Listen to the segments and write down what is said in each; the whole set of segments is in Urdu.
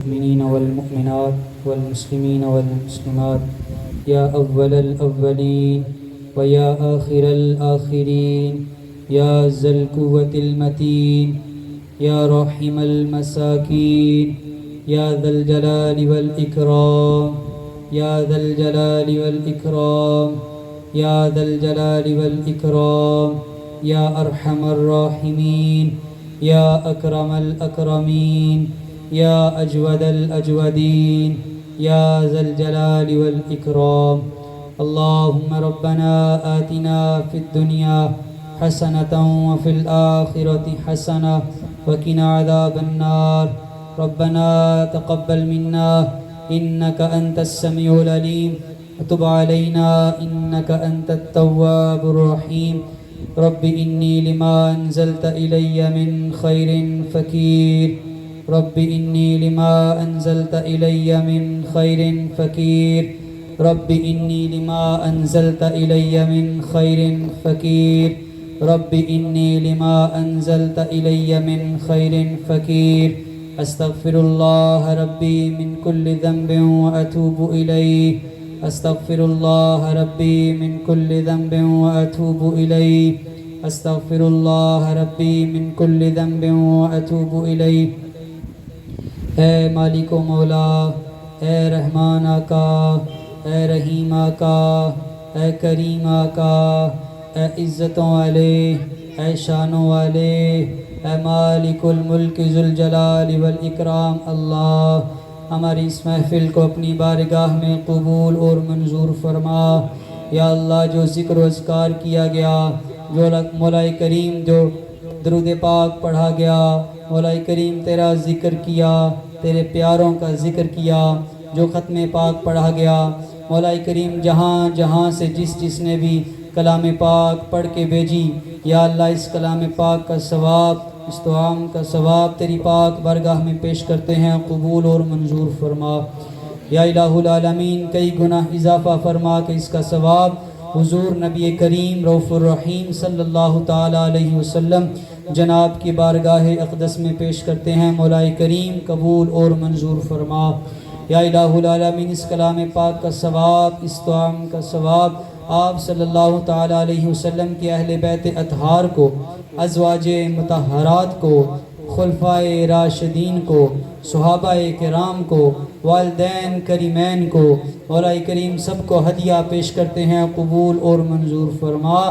المؤمنين والمؤمنات والمسلمين والمسلمات يا أول الأولين ويا آخر الآخرين يا ذا القوة المتين يا راحم المساكين يا ذا الجلال والإكرام يا ذا الجلال والإكرام يا ذا الجلال والإكرام يا أرحم الراحمين يا أكرم الأكرمين يا أجود الأجودين يا ذا الجلال والإكرام. اللهم ربنا آتنا في الدنيا حسنة وفي الآخرة حسنة وقنا عذاب النار. ربنا تقبل منا إنك أنت السميع العليم وتب علينا إنك أنت التواب الرحيم. رب إني لما أنزلت إلي من خير فقير. رب إني لما أنزلت إلي من خير فقير. رب إني لما أنزلت إلي من خير فقير. رب إني لما أنزلت إلي من خير فقير. أستغفر الله ربي من كل ذنب وأتوب إليه. أستغفر الله ربي من كل ذنب وأتوب إليه. أستغفر الله ربي من كل ذنب وأتوب إليه. اے مالک و مولا، اے رحمان آقا، اے رحیم آقا، اے کریم آقا، اے عزتوں والے، اے شانوں والے، اے مالک الملک ذوالجلال والاکرام، اللہ ہماری اس محفل کو اپنی بارگاہ میں قبول اور منظور فرما. یا اللہ جو ذکر و اذکار کیا گیا، جو مولا کریم جو درود پاک پڑھا گیا، مولا کریم تیرا ذکر کیا، تیرے پیاروں کا ذکر کیا، جو ختم پاک پڑھا گیا، مولا کریم جہاں جہاں سے جس نے بھی کلام پاک پڑھ کے بھیجی، یا اللہ اس کلام پاک کا ثواب، اس دعام کا ثواب تیری پاک بارگاہ میں پیش کرتے ہیں، قبول اور منظور فرما. یا الہ العالمین کئی گناہ اضافہ فرما کہ اس کا ثواب حضور نبی کریم رؤوف الرحیم صلی اللہ تعالیٰ علیہ وسلم جناب کی بارگاہ اقدس میں پیش کرتے ہیں. مولا کریم قبول اور منظور فرما. یا الہ العالمین اس کلام پاک کا ثواب، اس دعام کا ثواب آپ صلی اللہ تعالیٰ علیہ وسلم کے اہل بیت اطہار کو، ازواج مطہرات کو، خلفائے راشدین کو، صحابہ کرام کو، والدین کریمین کو، مولا کریم سب کو ہدیہ پیش کرتے ہیں، قبول اور منظور فرما.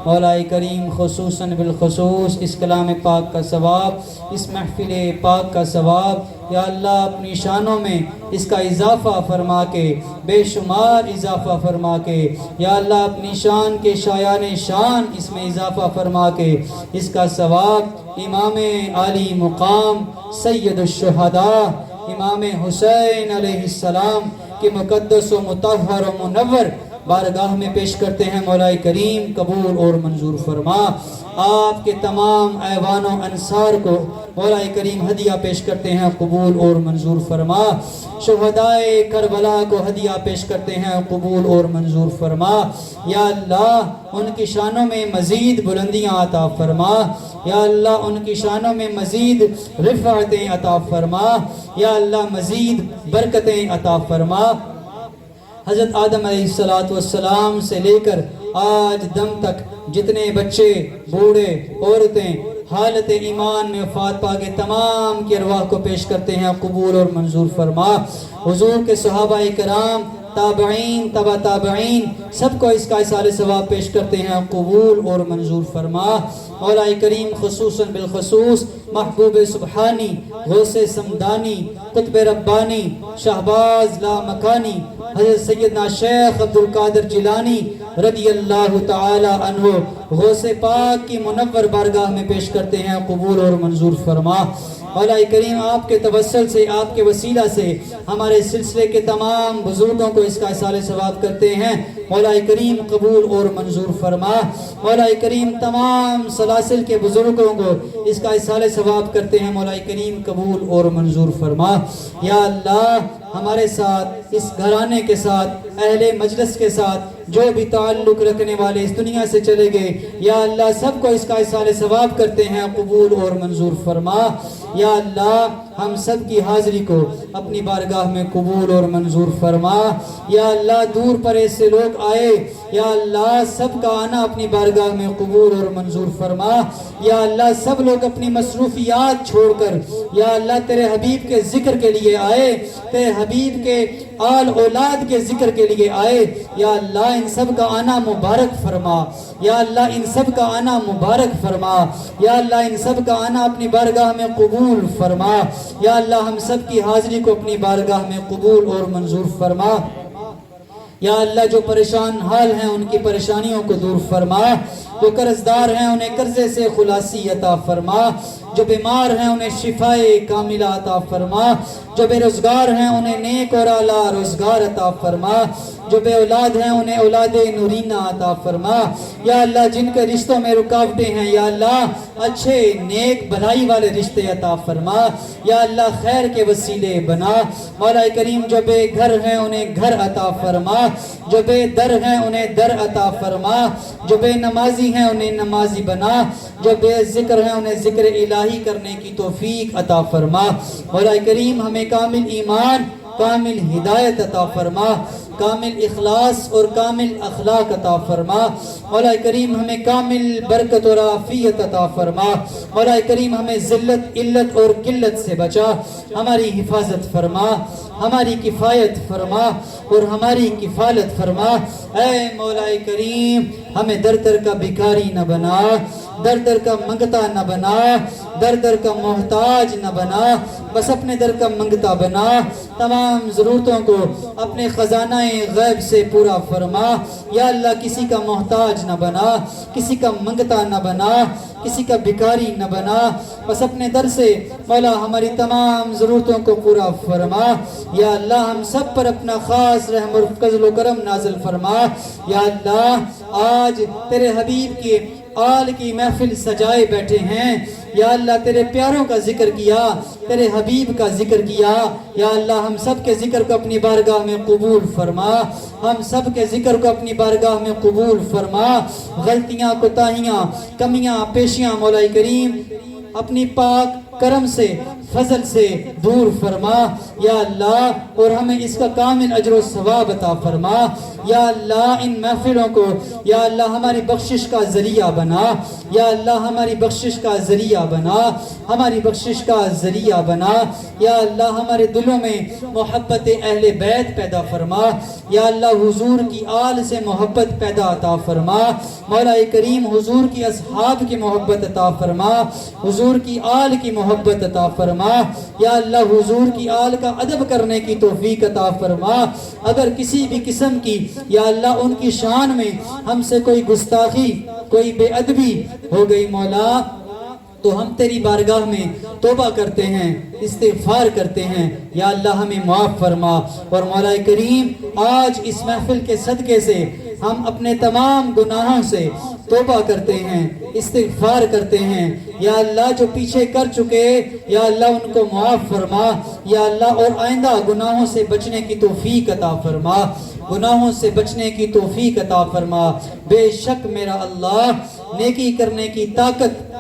مولا کریم خصوصاً بالخصوص اس کلام پاک کا ثواب، اس محفل پاک کا ثواب، یا اللہ اپنی شانوں میں اس کا اضافہ فرما کے، بے شمار اضافہ فرما کے، یا اللہ اپنی شان کے شایان شان اس میں اضافہ فرما کے، اس کا ثواب امام عالی مقام سید الشہداء امام حسین علیہ السلام کے مقدس و مطہر و منور بارگاہ میں پیش کرتے ہیں. مولا کریم قبول اور منظور فرما. آپ کے تمام ایوان و انصار کو مولا کریم ہدیہ پیش کرتے ہیں، قبول اور منظور فرما. شہدائے کربلا کو ہدیہ پیش کرتے ہیں، قبول اور منظور فرما. یا اللہ ان کی شانوں میں مزید بلندیاں عطا فرما. یا اللہ ان کی شانوں میں مزید رفعتیں عطا فرما. یا اللہ مزید برکتیں عطا فرما. حضرت آدم علیہ السلام سے لے کر آج دم تک جتنے بچے، بوڑھے، عورتیں حالت ایمان میں وفات پا کے تمام کی ارواح کو پیش کرتے ہیں، قبول اور منظور فرما. حضور کے صحابہ کرام، تابعین، تبع تابعین سب کو اس کا اصال ثواب پیش کرتے ہیں، قبول اور منظور فرما. مولا کریم خصوصاً بالخصوص محبوب سبحانی، غوث سمدانی، قطب ربانی، شہباز لامکانی، حضرت سیدنا شیخ عبدالقادر جیلانی رضی اللہ تعالی عنہ غوث پاک کی منور بارگاہ میں پیش کرتے ہیں، قبول اور منظور فرما. مولا کریم آپ کے توسل سے، آپ کے وسیلہ سے ہمارے سلسلے کے تمام بزرگوں کو اس کا اصال ثواب کرتے ہیں. مولا کریم قبول اور منظور فرما. مولا کریم تمام سلاسل کے بزرگوں کو اس کا اصال ثواب کرتے ہیں. مولا کریم قبول اور منظور فرما. یا اللہ ہمارے ساتھ، اس گھرانے کے ساتھ، اہل مجلس کے ساتھ جو بھی تعلق رکھنے والے اس دنیا سے چلے گئے، یا اللہ سب کو اس کا اصال ثواب کرتے ہیں، قبول اور منظور فرما. یا اللہ ہم سب کی حاضری کو اپنی بارگاہ میں قبول اور منظور فرما۔ یا اللہ دور پرے سے لوگ آئے، یا اللہ سب کا آنا اپنی بارگاہ میں قبول اور منظور فرما۔ یا اللہ سب لوگ اپنی مصروفیات چھوڑ کر یا اللہ تیرے حبیب کے ذکر کے لیے آئے، تیرے حبیب کے آل اولاد کے ذکر کے لیے آئے۔ یا اللہ ان سب کا آنا مبارک فرما، یا اللہ ان سب کا آنا مبارک فرما، یا اللہ ان سب کا آنا اپنی بارگاہ میں قبول فرما۔ یا اللہ ہم سب کی حاضری کو اپنی بارگاہ میں قبول اور منظور فرما۔ یا اللہ جو پریشان حال ہیں ان کی پریشانیوں کو دور فرما، جو قرضدار ہیں انہیں قرضے سے خلاصی عطا فرما، جو بیمار ہیں انہیں شفائے کاملہ عطا فرما، جو بے روزگار ہیں انہیں نیک اور اعلیٰ روزگار عطا فرما، جو بے اولاد ہیں انہیں اولاد نورینہ عطا فرما۔ یا اللہ جن کے رشتوں میں رکاوٹیں ہیں یا اللہ اچھے نیک بھلائی والے رشتے عطا فرما۔ یا اللہ خیر کے وسیلے بنا۔ مولا کریم جو بے گھر ہیں انہیں گھر عطا فرما، جو بے در ہیں انہیں در عطا فرما، جو بے نمازی ہیں انہیں نمازی بنا، جو بے ذکر ہیں انہیں ذکر الہی کرنے کی توفیق عطا فرما۔ مولا کریم ہمیں کامل ایمان، کامل ہدایت عطا فرما، کامل اخلاص اور کامل اخلاق عطا فرما۔ مولا کریم ہمیں کامل برکت اور عافیت عطا فرما۔ مولا کریم ہمیں ذلت، علت اور قلت سے بچا، ہماری حفاظت فرما، ہماری کفایت فرما اور ہماری کفالت فرما۔ اے مولا کریم ہمیں در در کا بھکاری نہ بنا، در در کا منگتا نہ بنا، در در کا محتاج نہ بنا، بس اپنے در کا منگتا بنا۔ تمام ضرورتوں کو اپنے خزانہ غیب سے پورا فرما۔ یا اللہ کسی کا محتاج نہ بنا، کسی کا منگتا نہ بنا، کسی کا بھکاری نہ بنا، بس اپنے در سے مولا ہماری تمام ضرورتوں کو پورا فرما۔ یا اللہ ہم سب پر اپنا خاص رحم اور فضل و کرم نازل فرما۔ یا اللہ آج تیرے حبیب کی آل کی محفل سجائے بیٹھے ہیں، یا اللہ تیرے پیاروں کا ذکر کیا، تیرے حبیب کا ذکر کیا۔ یا اللہ ہم سب کے ذکر کو اپنی بارگاہ میں قبول فرما، ہم سب کے ذکر کو اپنی بارگاہ میں قبول فرما۔ غلطیاں، کوتاہیاں، کمیاں، پیشیاں مولا کریم اپنی پاک کرم سے، فضل سے دور فرما۔ یا اللہ اور ہمیں اس کا کامل اجر و ثواب عطا فرما۔ یا اللہ ان محفلوں کو یا اللہ ہماری بخشش کا ذریعہ بنا، یا اللہ ہماری بخشش کا ذریعہ بنا، ہماری بخشش کا ذریعہ بنا۔ یا اللہ ہمارے دلوں میں محبت اہل بیت پیدا فرما، یا اللہ حضور کی آل سے محبت پیدا عطا فرما۔ مولا کریم حضور کی اصحاب کی محبت عطا فرما، حضور کی آل کی محبت عطا فرما۔ یا اللہ حضور کی آل کا ادب کرنے کی توفیق عطا فرما۔ اگر کسی بھی قسم کی یا اللہ ان کی شان میں ہم سے کوئی گستاخی، کوئی بے ادبی ہو گئی مولا، تو ہم تیری بارگاہ میں توبہ کرتے ہیں، استغفار کرتے ہیں، یا اللہ ہمیں معاف فرما۔ اور مولا کریم آج اس محفل کے صدقے سے ہم اپنے تمام گناہوں سے توبہ کرتے ہیں، استغفار کرتے ہیں۔ یا اللہ جو پیچھے کر چکے یا اللہ ان کو معاف فرما۔ یا اللہ اور آئندہ گناہوں سے بچنے کی توفیق عطا فرما، گناہوں سے بچنے کی توفیق عطا فرما۔ بے شک میرا اللہ نیکی کرنے کی طاقت،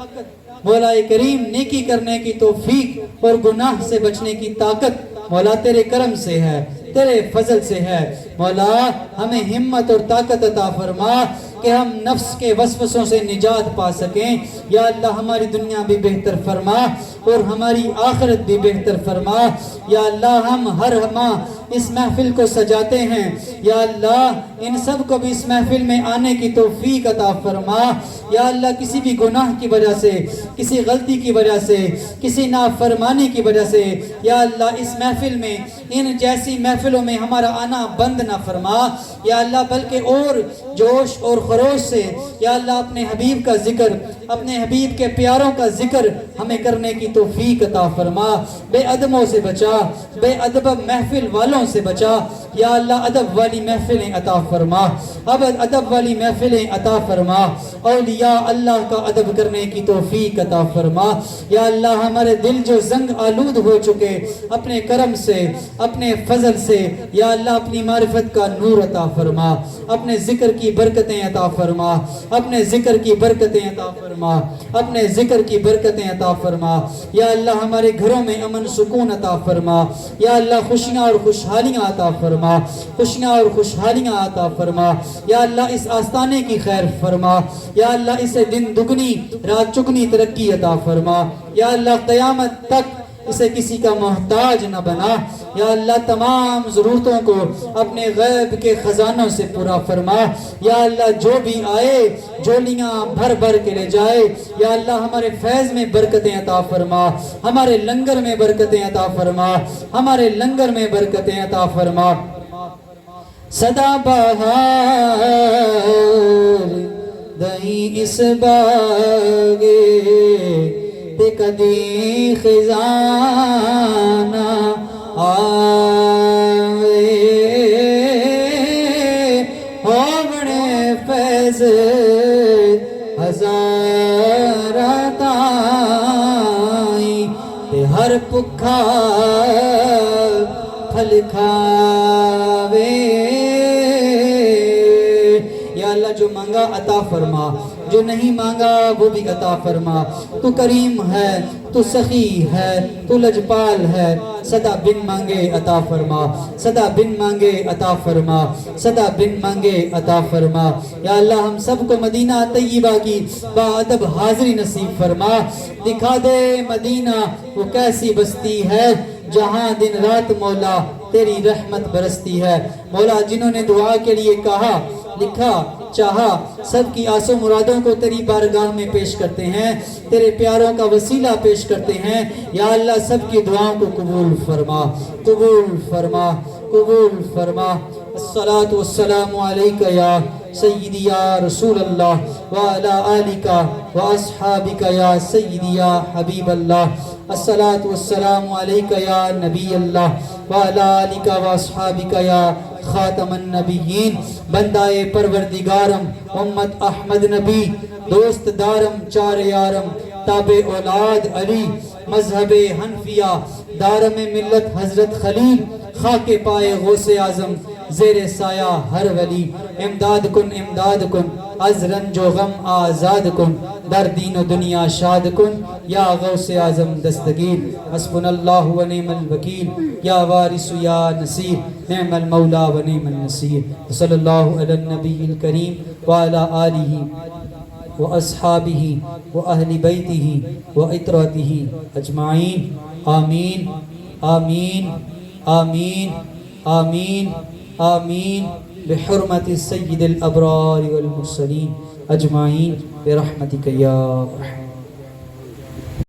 مولا کریم نیکی کرنے کی توفیق اور گناہ سے بچنے کی طاقت مولا تیرے کرم سے ہے، تیرے فضل سے ہے۔ مولا ہمیں ہمت اور طاقت عطا فرما کہ ہم نفس کے وسوسوں سے نجات پا سکیں۔ یا اللہ ہماری دنیا بھی بہتر فرما اور ہماری آخرت بھی بہتر فرما۔ یا اللہ ہم ہر ماہ اس محفل کو سجاتے ہیں، یا اللہ ان سب کو بھی اس محفل میں آنے کی توفیق عطا فرما۔ یا اللہ کسی بھی گناہ کی وجہ سے، کسی غلطی کی وجہ سے، کسی نافرمانی کی وجہ سے یا اللہ اس محفل میں، ان جیسی محفلوں میں ہمارا آنا بند نہ فرما۔ یا اللہ بلکہ اور جوش اور خروش سے یا اللہ اپنے حبیب کا ذکر، اپنے حبیب کے پیاروں کا ذکر ہمیں کرنے کی توفیق عطا فرما۔ بے ادبوں سے بچا، بے ادب محفل والوں سے بچا، یا اللہ ادب والی محفلیں عطا فرما، ادب والی محفلیں عطا فرما، اولیاء اللہ کا ادب کرنے کی توفیق عطا فرما۔ یا اللہ ہمارے دل جو زنگ آلود ہو چکے، اپنے کرم سے، اپنے فضل سے یا اللہ اپنی معرفت کا نور عطا فرما، اپنے ذکر کی برکتیں عطا فرما، اپنے ذکر کی برکتیں عطا فرما، اپنے ذکر کی برکتیں عطا فرما۔ یا اللہ ہمارے گھروں میں امن سکون عطا فرما، یا اللہ خوشیاں اور خوشحالیاں عطا فرما، خوشیاں اور خوشحالیاں عطا فرما۔ یا اللہ اس آستانے کی خیر فرما، یا اللہ اسے دن دگنی رات چگنی ترقی عطا فرما۔ یا اللہ قیامت تک اسے کسی کا محتاج نہ بنا۔ یا اللہ تمام ضرورتوں کو اپنے غیب کے خزانوں سے پورا فرما۔ یا اللہ جو بھی آئے جولیاں بھر بھر کے لے جائے۔ یا اللہ ہمارے فیض میں برکتیں عطا فرما، ہمارے لنگر میں برکتیں عطا فرما، ہمارے لنگر میں برکتیں عطا فرما۔ صدا بہار دہیں اس باغے تے کدی خزانہ آئے ہو بڑے فیض ہزارہ تائیں تے ہر پکھا پھل کھاوے۔ یا اللہ جو مانگا عطا فرما، جو نہیں مانگا وہ بھی عطا فرما۔ تو کریم ہے، تو سخی ہے، تو لجپال ہے، صدا بن مانگے عطا فرما، صدا بن مانگے عطا فرما، صدا بن مانگے عطا فرما۔ یا اللہ ہم سب کو مدینہ طیبہ کی با ادب حاضری نصیب فرما۔ دکھا دے مدینہ وہ کیسی بستی ہے جہاں دن رات مولا تیری رحمت برستی ہے۔ مولا جنہوں نے دعا کے لیے کہا، لکھا، چاہا، سب کی آس و مرادوں کو تیری بارگاہ میں پیش کرتے ہیں، تیرے پیاروں کا وسیلہ پیش کرتے ہیں۔ یا اللہ سب کی دعاؤں کو قبول فرما، قبول فرما، قبول فرما۔ الصلاة والسلام علیکہ یا سیدی یا رسول اللہ وعلی آلکہ واصحابکہ یا سیدی یا حبیب اللہ۔ الصلاة والسلام علیکہ یا نبی اللہ وعلی آلکہ واصحابکہ یا خاتم النبیین۔ بندہ پروردگارم امت احمد نبی، دوست دارم چار یارم تابع اولاد علی، مذہب حنفیہ دارم ملت حضرت خلیل، خاک پائے غوث اعظم زیر سایہ ہر ولی۔ امداد کن از رنج و غم آزاد کن، در دین و دنیا شاد کن، یا غوث اعظم دستگیر۔ حسبنا اللہ و نعم الوکیل، یا وارث یا نصیر، نعم المولا و نعم النصیر۔ صلی اللہ علی النبی الکریم وعلی آلہ و اصحابہ و اہل بیتہ و اطراتہ اجمعین، آمین آمین آمین آمین آمین، بحرمت سید الابرار والمرسلین اجمعین برحمتک یا رحمت۔